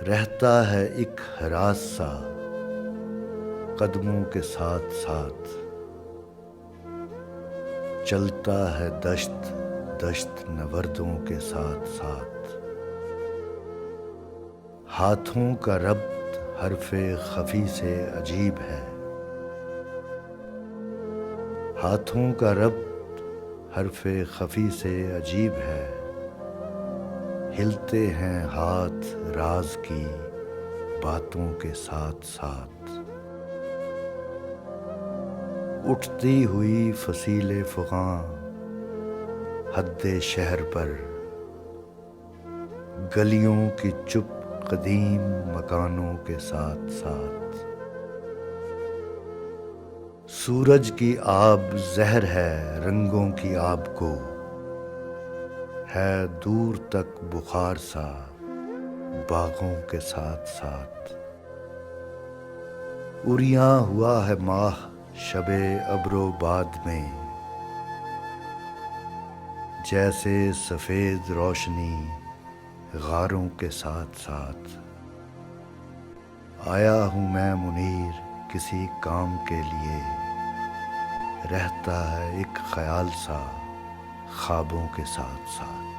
رہتا ہے ایک ہراس سا قدموں کے ساتھ ساتھ، چلتا ہے دشت دشت نوردوں کے ساتھ ساتھ، ہاتھوں کا ربط حرف خفی سے عجیب ہے، ہاتھوں کا ربط حرف خفی سے عجیب ہے، ہلتے ہیں ہاتھ راز کی باتوں کے ساتھ ساتھ، اٹھتی ہوئی فصیل فغاں حد شہر پر، گلیوں کی چپ قدیم مکانوں کے ساتھ ساتھ، سورج کی آب زہر ہے رنگوں کی آب کو، ہے دور تک بخار سا باغوں کے ساتھ ساتھ، عریاں ہوا ہے ماہ شب ابر و باد میں، جیسے سفید روشنی غاروں کے ساتھ ساتھ، آیا ہوں میں منیر کسی کام کے لیے، رہتا ہے ایک خیال سا خوابوں کے ساتھ ساتھ۔